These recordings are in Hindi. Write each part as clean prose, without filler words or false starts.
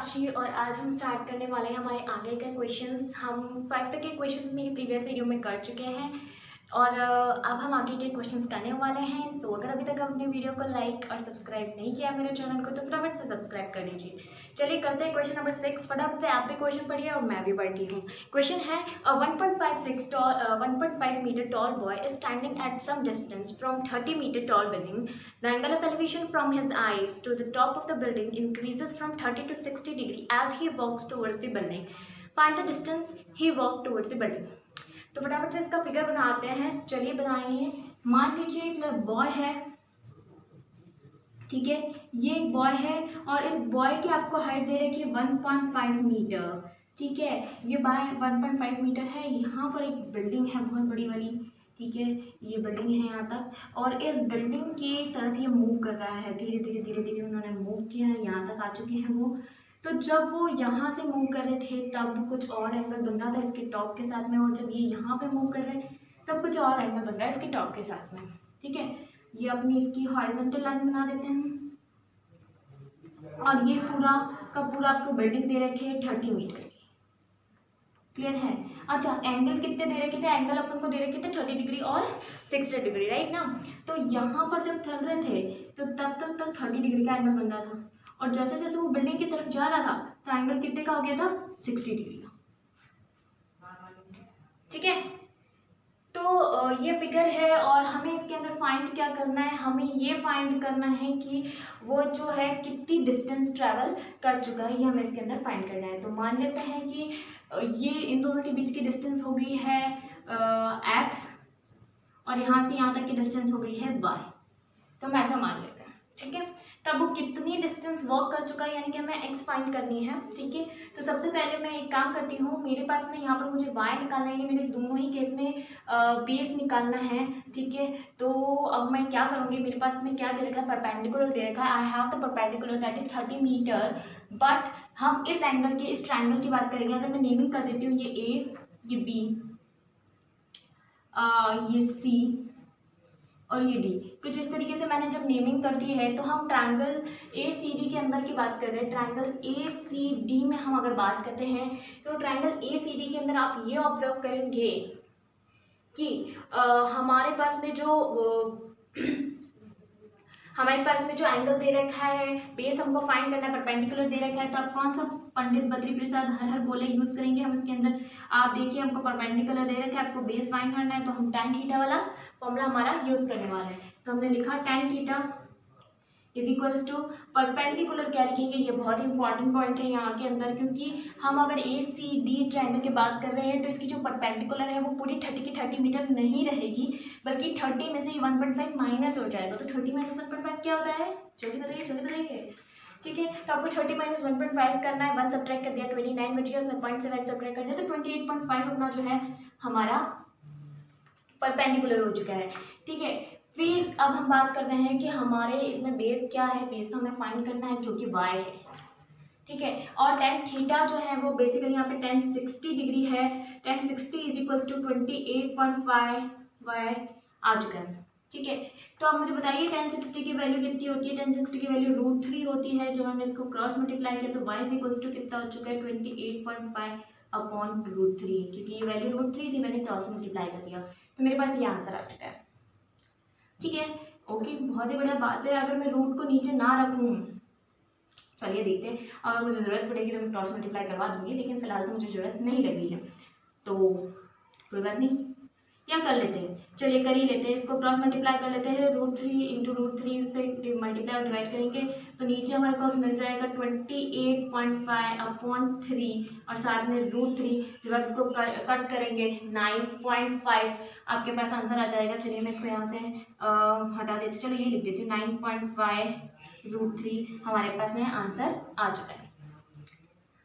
साक्षी और आज हम स्टार्ट करने वाले हैं हमारे आगे के क्वेश्चंस। हम 5 तक के क्वेश्चंस मेरी प्रीवियस वीडियो में कर चुके हैं और अब हम आगे के क्वेश्चंस करने वाले हैं। तो अगर अभी तक आपने वीडियो को लाइक और सब्सक्राइब नहीं किया मेरे चैनल को तो फटाफट से सब्सक्राइब कर लीजिए। चलिए करते हैं क्वेश्चन नंबर 6। फटाफट से आप भी क्वेश्चन पढ़िए और मैं भी पढ़ती हूँ। क्वेश्चन है 1.5 metre tall boy is standing at some distance from 30 metre tall building. The angle of elevation from his eyes to the top of the building increases from 30 to 60 degree as he walks towards the building. Find the distance he walked towards the building. तो फटाफट से इसका फिगर बनाते हैं। चलिए बनाइए। मान लीजिए एक बॉय है, ठीक है, ये एक बॉय है और इस बॉय की आपको हाइट दे रखी है 1.5 मीटर, ठीक है। ये बाय 1.5 मीटर है। यहाँ पर एक बिल्डिंग है बहुत बड़ी वाली, ठीक है, ये बिल्डिंग है यहाँ तक और इस बिल्डिंग की तरफ ये मूव कर रहा है। धीरे धीरे धीरे धीरे उन्होंने मूव किया है, यहाँ तक आ चुके हैं वो। तो जब वो यहाँ से मूव कर रहे थे तब कुछ और एंगल बन रहा था इसके टॉप के साथ में, और जब ये यहाँ पे मूव कर रहे हैं तब कुछ और एंगल बन रहा है इसके टॉप के साथ में, ठीक है। ये अपनी इसकी हॉरिजॉन्टल लाइन बना देते हैं और ये पूरा का पूरा आपको बिल्डिंग दे रखी है 30 मीटर की। क्लियर है? अच्छा, एंगल कितने दे रखे थे? एंगल अपन को दे रखे थे 30 डिग्री और 60 डिग्री, राइट ना। तो यहाँ पर जब चल रहे थे तो तब तक 30 डिग्री का एंगल बन रहा था और जैसे जैसे वो बिल्डिंग की तरफ जा रहा था तो एंगल कितने का हो गया था? 60 डिग्री का, ठीक है। तो ये फिगर है और हमें इसके अंदर फाइंड क्या करना है? हमें ये फाइंड करना है कि वो जो है कितनी डिस्टेंस ट्रैवल कर चुका है, ये हमें इसके अंदर फाइंड करना है। तो मान लेते हैं कि ये इन दोनों के बीच की डिस्टेंस हो गई है x और यहाँ से यहाँ तक की डिस्टेंस हो गई है y। तो हम ऐसा मान लेते हैं, ठीक है। तब वो कितनी डिस्टेंस वॉक कर चुका है यानी कि हमें x फाइंड करनी है, ठीक है। तो सबसे पहले मैं एक काम करती हूँ, मेरे पास में यहाँ पर मुझे y निकालना है, मेरे दोनों ही केस में बेस निकालना है, ठीक है। तो अब मैं क्या करूँगी, मेरे पास में क्या दे रखा है? परपेंडिकुलर दे रखा है। I have the perpendicular that is 30 metre, but हम इस एंगल के, इस ट्रायंगल की बात करेंगे। अगर मैं नेमिंग कर देती हूँ, ये a, ये b, ये c और ये डी, कुछ इस तरीके से मैंने जब नेमिंग कर दी है तो हम ट्रायंगल ए सी डी के अंदर की बात कर रहे हैं। ट्रायंगल ए सी डी में हम अगर बात करते हैं तो ट्रायंगल ए सी डी के अंदर आप ये ऑब्जर्व करेंगे कि हमारे पास में जो एंगल दे रखा है, बेस हमको फाइंड करना है, परपेंडिकुलर दे रखा है, तो आप कौन सा पंडित बद्री प्रसाद हर हर बोले यूज करेंगे हम इसके अंदर? आप देखिए, हमको परपेंडिकुलर दे रखा है, आपको बेस फाइंड करना है, तो हम tan थीटा वाला फॉर्मूला हमारा यूज करने वाला है। तो हमने लिखा tan theta is equals to perpendicular क्या लिखेंगे? ये बहुत ही इंपॉर्टेंट पॉइंट है यहाँ के अंदर, क्योंकि हम अगर ए सी डी ट्रायंगल की बात कर रहे हैं तो इसकी जो परपेंडिकुलर है वो पूरी 30 की 30 मीटर नहीं रहेगी, बल्कि 30 में से 1.5 माइनस हो जाएगा। तो 30 माइनस 1.5 क्या होता है? जल्दी बताइए, ठीक है। तो आपको 30 माइनस 1.5 करना है, 1 सब्ट्रैक्ट कर दिया, 29 बच गया, उसमें 0.5 सब्ट्रैक्ट कर दिया, तो 28.5 अपना जो है हमारा परपेंडिकुलर हो चुका है, ठीक है। फिर अब हम बात करते हैं कि हमारे इसमें बेस क्या है। बेस तो हमें फाइंड करना है जो कि y है, ठीक है। और tan थीटा जो है वो बेसिकली यहाँ पे tan 60 डिग्री है। tan 60 is equals to 28.5 y आ चुका है, ठीक है। तो अब मुझे बताइए tan 60 की वैल्यू कितनी होती है? tan 60 की वैल्यू √3 होती है। जब हमने इसको क्रॉस मल्टीप्लाई किया तो y इज इक्वल्स टू कितना हो चुका है? 28.5 अपॉन √3, क्योंकि ये वैल्यू √3 थी, मैंने क्रॉस मल्टीप्लाई कर दिया, तो मेरे पास ये आंसर आ चुका है, ठीक है। ओके, बहुत ही बढ़िया बात है। अगर मैं रूट को नीचे ना रखूँ, चलिए देखते हैं, अगर मुझे ज़रूरत पड़ेगी तो मैं क्रॉस मल्टीप्लाई करवा दूंगी, लेकिन फिलहाल तो मुझे ज़रूरत नहीं लगी है, तो कोई बात नहीं, क्या कर लेते हैं, चलिए कर ही लेते हैं। इसको क्रॉस मल्टीप्लाई कर लेते हैं, √3 इंटू √3 से मल्टीप्लाई और डिवाइड करेंगे तो नीचे हमारे पास मिल जाएगा 28.5 अपॉन 3 और साथ में √3। जब आप इसको कट करेंगे 9.5 आपके पास आंसर आ जाएगा। चलिए मैं इसको यहाँ से हटा देती हूँ, चलिए ये लिख देती हूँ, 9.5 √3 हमारे पास में आंसर आ चुका है,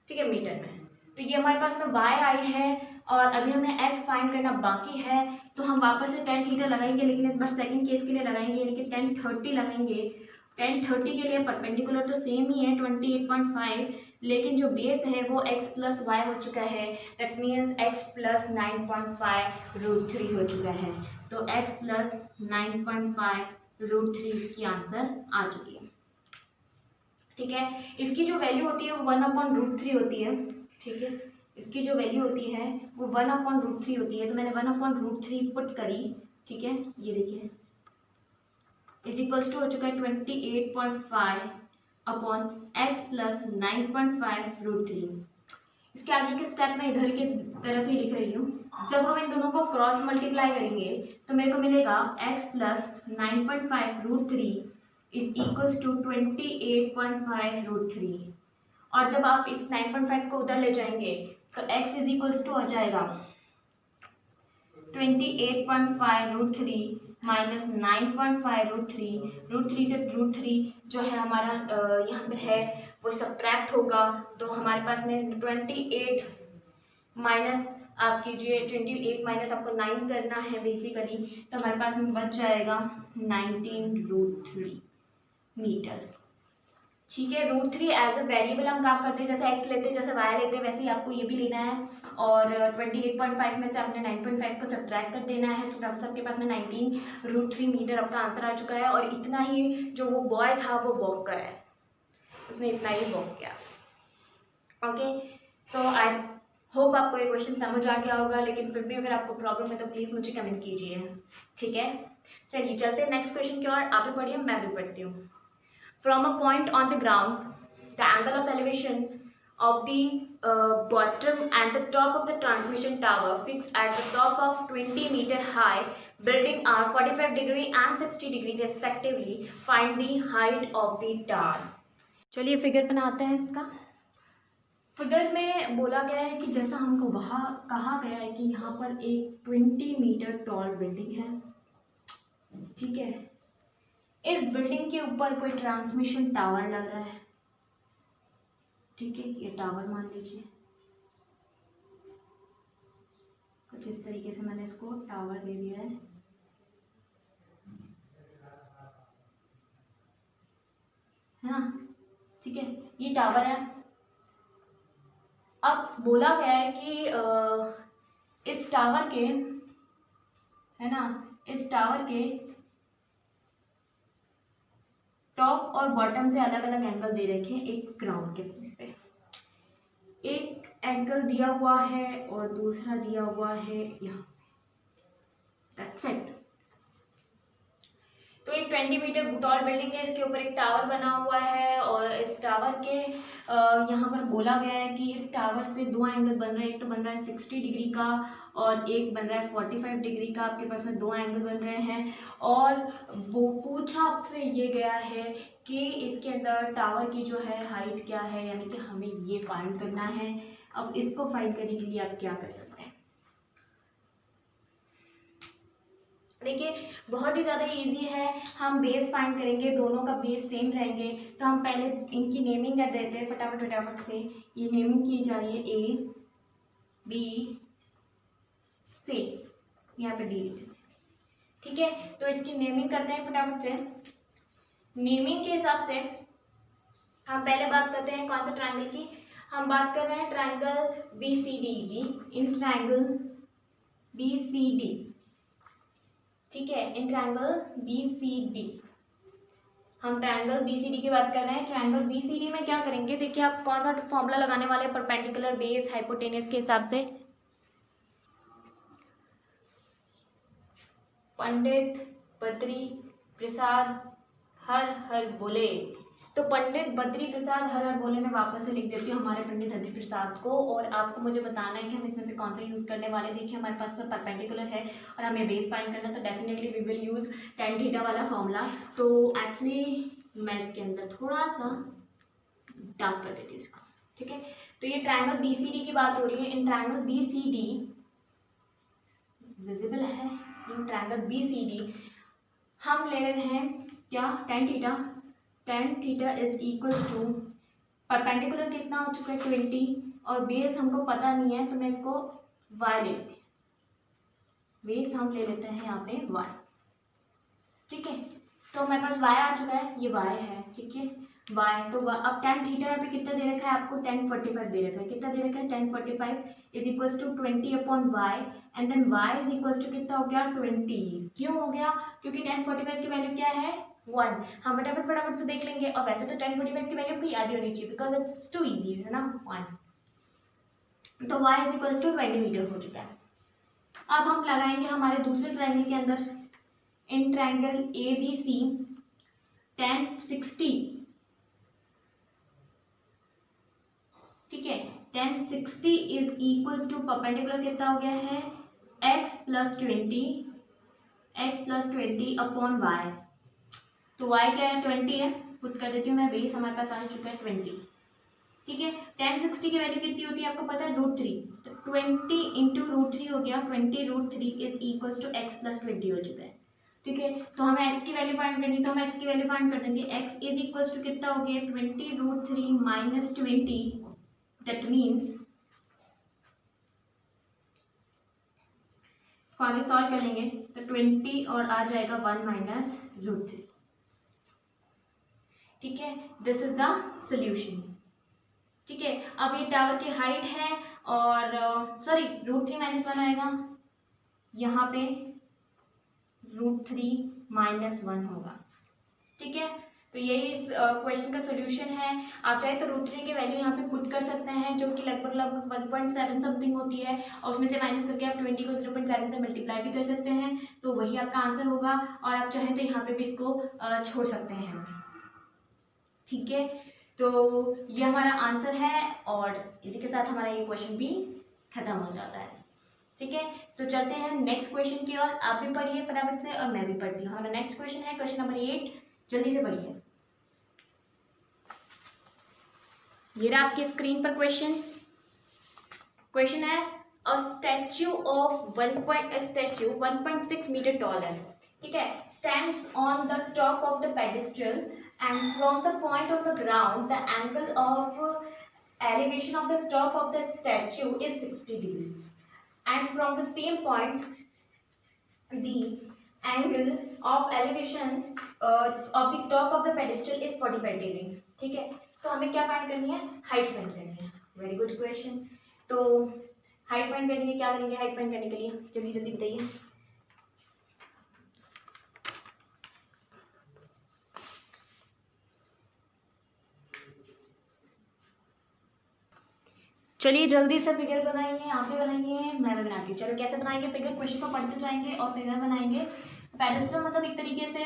ठीक है, मीटर में। तो ये हमारे पास में y आई है और अभी हमें x फाइंड करना बाकी है। तो हम वापस से tan थीटा लगाएंगे, लेकिन इस बार सेकंड केस के लिए लगाएंगे, यानी कि tan 30 लगाएंगे। tan 30 के लिए परपेंडिकुलर तो सेम ही है 28.5, लेकिन जो बेस है वो x प्लस y हो चुका है। दैट मीन्स x प्लस 9.5 √3 हो चुका है। तो x प्लस 9.5 √3 इसकी आंसर आ चुकी है, ठीक है। इसकी जो वैल्यू होती है वो 1/√3 होती है। ठीक है, इसकी जो वैल्यू होती है वो 1/√3 होती है। तो मैंने 1/√3 पुट करी। ठीक है, ये देखिए इज इक्वल्स टू हो चुका है 28.5 अपॉन x प्लस 9.5√3। इसके आगे के स्टेप में इधर की तरफ ही लिख रही हूँ। जब हम इन दोनों को क्रॉस मल्टीप्लाई करेंगे तो मेरे को मिलेगा x plus 9.5√3 is equals to 28.5√3। और जब आप इस 9.5 को उधर ले जाएंगे तो x इज इक्वल्स टू हो जाएगा 28.5√3 माइनस 9.5√3। √3 से √3 जो है हमारा यहाँ पे है वो सब्ट्रैक्ट होगा। तो हमारे पास में 28 माइनस आप कीजिए 28 माइनस आपको 9 करना है बेसिकली। तो हमारे पास में बच जाएगा 19√3 मीटर। ठीक है, √3 एज अ वेरिएबल हम काम करते हैं, जैसे x लेते हैं जैसे y लेते हैं वैसे ही आपको ये भी लेना है। और 28.5 में से आपने 9.5 को सब्ट्रैक्ट कर देना है। तो सबके पास में 19√3 मीटर आपका आंसर आ चुका है। और इतना ही जो वो बॉय था वो वॉक करा है, उसने इतना ही वॉक किया। ओके, सो आई होप आपको ये क्वेश्चन समझ आ गया होगा, लेकिन फिर भी अगर आपको प्रॉब्लम है तो प्लीज़ मुझे कमेंट कीजिए। ठीक है, चलिए चलते हैं नेक्स्ट क्वेश्चन की ओर। आप भी पढ़िए, मैं भी पढ़ती हूँ। From a point on the ground, the angle of elevation of the bottom and the top of the transmission tower fixed at the top of 20-meter high building are 45 degree and 60 degree respectively. Find the height of the tower. चलिए फिगर बनाते हैं इसका। फिगर में बोला गया है कि जैसा हमको वहाँ कहा गया है कि यहाँ पर एक 20 मीटर टॉल बिल्डिंग है। ठीक है, इस बिल्डिंग के ऊपर कोई ट्रांसमिशन टावर लग रहा है। ठीक है, ये टावर मान लीजिए, कुछ इस तरीके से मैंने इसको टावर दे दिया है ना। ठीक है, ये टावर है। अब बोला गया है कि इस टावर के, है ना, इस टावर के टॉप और बॉटम से अलग अलग एंगल दे रखे हैं एक ग्राउंड के पे। एक एंगल दिया हुआ है और दूसरा दिया हुआ है यहाँ। That's it. तो एक 20 मीटर टॉल बिल्डिंग है, इसके ऊपर एक टावर बना हुआ है। और इस टावर के यहाँ पर बोला गया है कि इस टावर से दो एंगल बन रहे हैं। एक तो बन रहा है 60 डिग्री का और एक बन रहा है 45 डिग्री का। आपके पास में दो एंगल बन रहे हैं। और वो पूछा आपसे ये गया है कि इसके अंदर टावर की जो है हाइट क्या है, यानी कि हमें ये फाइंड करना है। अब इसको फाइंड करने के लिए आप क्या कर सकते हैं, देखिए बहुत ही ज़्यादा इजी है। हम बेस फाइंड करेंगे, दोनों का बेस सेम रहेंगे। तो हम पहले इनकी नेमिंग कर देते हैं फटाफट से। ये नेमिंग की जा रही है A B C, यहाँ पे D लिख देते हैं। ठीक है, तो इसकी नेमिंग करते हैं फटाफट से। नेमिंग के हिसाब से हम पहले बात करते हैं कौन सा ट्राइंगल की। हम बात कर रहे हैं ट्राइंगल BCD की। इन ट्राइंगल BCD, ठीक है, इन ट्राइंगल BCD, हम ट्राइंगल BCD की बात कर रहे हैं। ट्राइंगल BCD में क्या करेंगे, देखिए आप कौन सा फॉर्मूला लगाने वाले हैं परपेंडिकुलर बेस हाइपोटेनस के हिसाब से। पंडित बद्री प्रसाद हर हर बोले। तो पंडित बद्री प्रसाद हर हर बोले मैं वापस से लिख देती हूँ हमारे पंडित बद्री प्रसाद को। और आपको मुझे बताना है कि हम इसमें से कौन सा यूज़ करने वाले। देखिए हमारे पास में परपेंडिकुलर है और हमें बेस फाइंड करना, तो definitely we will use tan theta वाला फॉर्मूला। तो एक्चुअली मैं इसके अंदर थोड़ा सा डार्क कर देती हूँ इसको। ठीक है, तो ये ट्राइंगल BCD की बात हो रही है। इन ट्राइंगल BCD विजिबल है, इन ट्राइंगल BCD हम ले रहे हैं क्या, tan theta. tan theta is equal to perpendicular कितना हो चुका है 20 और बेस हमको पता नहीं है, तो मैं इसको y ले लेती हूँ। बेस हम ले लेते हैं यहाँ पे y। ठीक है, तो हमारे पास y आ चुका है, ये y है। ठीक है, y तो अब tan थीटा यहाँ पे कितना दे रखा है आपको, 1045 दे रखा है। कितना दे रखा है, 1045 is equal to 20/y and then y is equal to कितना हो गया, 20। क्यों हो गया, क्योंकि 1045 की वैल्यू क्या है, 1। हम फटाफट फटाफट से देख लेंगे, और वैसे तो 1045 की वैल्यू आपको याद ही होनी चाहिए बिकॉज इट्स टू इजी है ना 1। तो y is equals to 20 metre हो चुका है। अब हम लगाएंगे हमारे दूसरे ट्रायंगल के अंदर, इन ट्रायंगल ए बी सी 1060, ठीक है, 1060 इज इक्वल्स टू परपेंडिकुलर कितना हो गया है x प्लस 20 अपॉन y। तो y क्या है 20 है, पुट कर देती हूँ मैं, बेस हमारे पास आ चुका है 20, ठीक है। 1060 की वैल्यू कितनी होती है आपको पता है √3, तो 20 इंटू √3 हो गया, 20 √3 is equals to x plus 20 हो चुका है, ठीक है। तो हमें x की वैल्यू फाइंड करनी, तो हम x की वैल्यू फाइंड कर देंगे, x इज इक्वल्स टू कितना हो गया 20 √3 माइनस 20, दैट मीन्स इसको आगे सॉल्व कर लेंगे तो 20 और आ जाएगा 1 माइनस √3, ठीक है। दिस इज द सोल्यूशन, ठीक है। अब ये टावर की हाइट है और सॉरी √3 माइनस 1 आएगा, यहाँ पे √3 माइनस 1 होगा, ठीक है। तो यही इस क्वेश्चन का सोल्यूशन है। आप चाहे तो √3 की वैल्यू यहाँ पे पुट कर सकते हैं, जो कि लगभग 1.7 समथिंग होती है, और उसमें से माइनस करके आप 20 को 0.7 से मल्टीप्लाई भी कर सकते हैं, तो वही आपका आंसर होगा। और आप चाहें तो यहाँ पे भी इसको छोड़ सकते हैं, ठीक है। तो ये हमारा आंसर है, और इसी के साथ हमारा ये क्वेश्चन भी खत्म हो जाता है, ठीक है। तो चलते हैं नेक्स्ट क्वेश्चन की ओर। आप भी पढ़िए फटाफट से और मैं भी पढ़ती हूँ। हमारा नेक्स्ट क्वेश्चन है क्वेश्चन नंबर 8, जल्दी से पढ़िए। ये रहा आपकी स्क्रीन पर क्वेश्चन। क्वेश्चन है अ स्टैच्यू 1.6 मीटर टॉल है, ठीक है, stands on the top of the pedestal and from the point of the ground the angle of elevation of the top of the statue is 60 degree, and from the same point the angle of elevation of the top of the pedestal is 45 degree, ठीक है। तो हमें क्या फाइंड करनी है, हाइट फाइंड करनी है। Very good question. तो हाइट फाइंड करनी है, क्या करेंगे हाइट फाइंड करने के लिए, जल्दी जल्दी बताइए। चलिए जल्दी से फिगर बनाइए, आप भी बनाइए, मैं भी बनाती हूँ। चलो कैसे बनाएंगे फिगर, क्वेश्चन को पढ़ते जाएंगे और फिगर बनाएंगे। पेडेस्टल मतलब एक तरीके से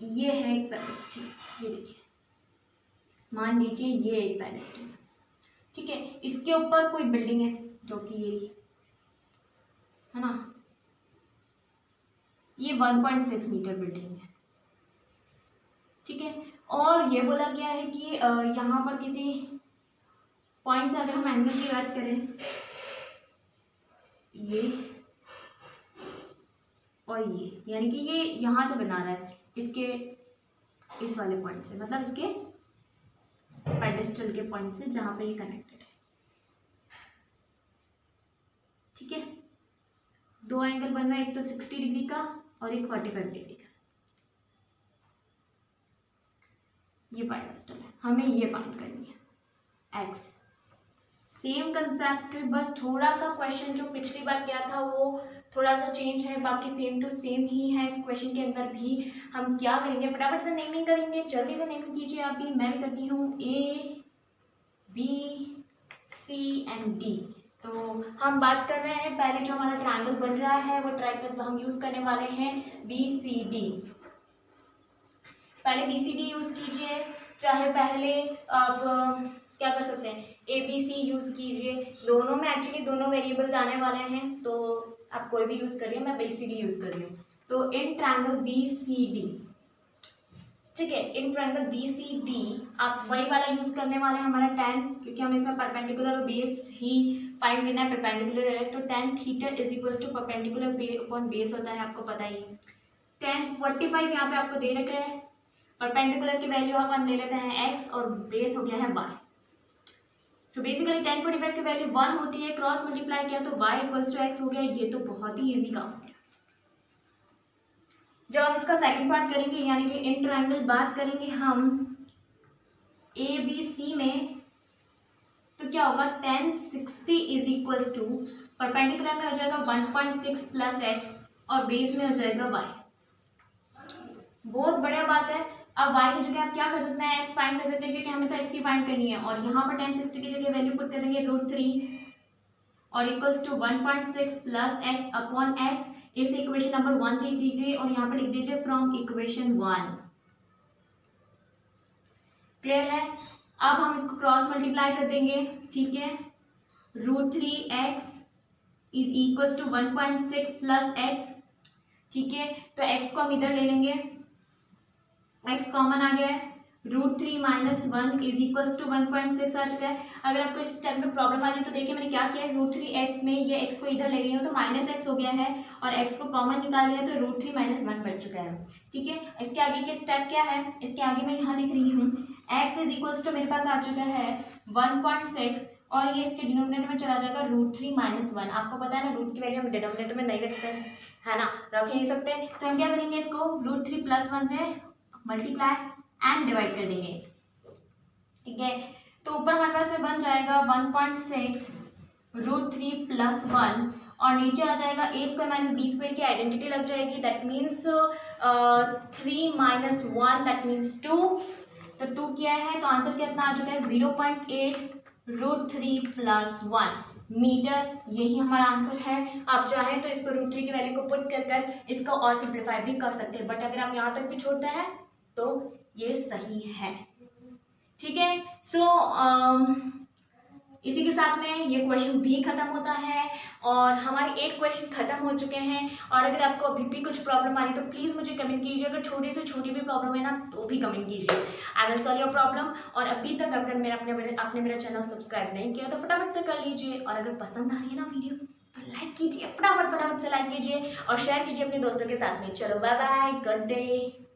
ये है एक पेडेस्टल, ये देखिए, मान लीजिए ये एक पेडेस्टल, ठीक है। इसके ऊपर कोई बिल्डिंग है जो कि ये है ना, ये 1.6 मीटर बिल्डिंग है, ठीक है। और ये बोला गया है कि यहाँ पर किसी पॉइंट से अगर हम एंगल की बात करें, ये और ये, यानी कि ये यहाँ से बना रहा है इसके इस वाले पॉइंट से, मतलब इसके पेडेस्टल के पॉइंट से जहाँ पे ये कनेक्टेड है, ठीक है। दो एंगल बन रहा है, एक तो 60 डिग्री का और एक 45 डिग्री का, ये पेडेस्टल है, हमें ये फाइंड करनी है एक्स। सेम कंसेप्ट, बस थोड़ा सा क्वेश्चन जो पिछली बार किया था वो थोड़ा सा चेंज है, बाकी सेम टू सेम ही है। इस क्वेश्चन के अंदर भी हम क्या करेंगे, फटाफट से नेमिंग करेंगे, जल्दी से नेमिंग कीजिए आप भी, मैं भी करती हूँ। A B C and D. तो हम बात कर रहे हैं पहले जो हमारा ट्रायंगल बन रहा है वो ट्रायंगल हम यूज करने वाले हैं बी सी डी। पहले बी सी डी यूज कीजिए, चाहे पहले आप क्या कर सकते हैं ए बी सी यूज कीजिए, दोनों में एक्चुअली दोनों वेरिएबल्स आने वाले हैं, तो आप कोई भी यूज करिए, मैं बी सी डी यूज कर रही हूँ। तो in triangle B C D, ठीक है, in triangle B C D आप वही वाला यूज करने वाले हैं हमारा tan, क्योंकि हमें इसका परपेंडिकुलर और बेस ही फाइंड करना है, परपेंडिकुलर है तो tan theta is equals to perpendicular upon base होता है, आपको पता ही है। tan 45 यहाँ पे आपको दे रखा है, परपेंडिकुलर की वैल्यू अपन ले लेते हैं x और बेस हो गया है y। सो बेसिकली tan 45 की वैल्यू 1 होती है, क्रॉस मल्टीप्लाई किया तो y इक्वल्स टू x हो गया। ये तो बहुत ही इजी काम है। जब हम इसका सेकंड पार्ट करेंगे, यानी कि इन ट्रायंगल बात करेंगे हम ए बी सी में, तो क्या होगा tan 60 is equals to perpendicular में हो जाएगा 1.6 प्लस x और बेस में हो जाएगा y। बहुत बढ़िया बात है। अब y की जगह आप क्या कर सकते हैं, x फाइंड कर सकते हैं, क्योंकि हमें तो x ही फाइंड करनी है। और यहाँ पर tan60 की जगह वैल्यू पुट कर देंगे √3 और equals to 1.6 plus x upon x. इस इक्वेशन नंबर 1 लिख लीजिए और यहाँ पर लिख दीजिए फ्रॉम इक्वेशन 1। क्लियर है। अब हम इसको क्रॉस मल्टीप्लाई कर देंगे, ठीक है। √3x is equals to 1.6 plus x, ठीक है। तो x को हम इधर ले लेंगे, x कॉमन आ गया है। √3 माइनस 1 इज इक्वल्स टू 1.6 आ चुका है। अगर आपको इस स्टेप में प्रॉब्लम आ रही है तो देखिए मैंने क्या किया है, √3x में ये x को इधर ले रही हूँ तो माइनस एक्स हो गया है और x को कॉमन निकाल लिया तो √3 माइनस 1 बन चुका है, ठीक है। इसके आगे के स्टेप क्या है, इसके आगे मैं यहाँ लिख रही हूँ x इज इक्वल्स टू मेरे पास आ चुका है 1.6 और ये इसके डिनोमिनेटर में चला जाएगा √3 माइनस 1। आपको पता है ना, रूट की वैल्यू हम डिनोमिनेटर में नहीं रखते हैं, है ना, रख नहीं सकते। तो हम क्या करेंगे, इसको √3 प्लस 1 से मल्टीप्लाई एंड डिवाइड कर देंगे, ठीक है। तो ऊपर हमारे पास में बन जाएगा 1.6 √3 प्लस 1 और नीचे आ जाएगा a square minus B square की आइडेंटिटी लग जाएगी, that means 3 minus 1 that means 2। तो 2 किया है तो आंसर कितना आ चुका है 0.8 √3 प्लस 1 मीटर। यही हमारा आंसर है। आप चाहें तो इसको √3 की वैल्यू को पुट कर इसको और सिंप्लीफाई भी कर सकते हैं, बट अगर आप यहाँ तक भी छोड़ते हैं तो ये सही है, ठीक है। सो इसी के साथ में ये क्वेश्चन भी खत्म होता है और हमारे 8 क्वेश्चन खत्म हो चुके हैं। और अगर आपको अभी भी कुछ प्रॉब्लम आ रही है तो प्लीज़ मुझे कमेंट कीजिए। अगर छोटी से छोटी भी प्रॉब्लम है ना तो भी कमेंट कीजिए, I will solve your problem. और अभी तक अगर आपने मेरा चैनल सब्सक्राइब नहीं किया तो फटाफट से कर लीजिए और अगर पसंद आ रही है ना वीडियो तो लाइक कीजिए, फटाफट से लाइक कीजिए और शेयर कीजिए अपने दोस्तों के साथ में। चलो बाय बाय, गुड डे।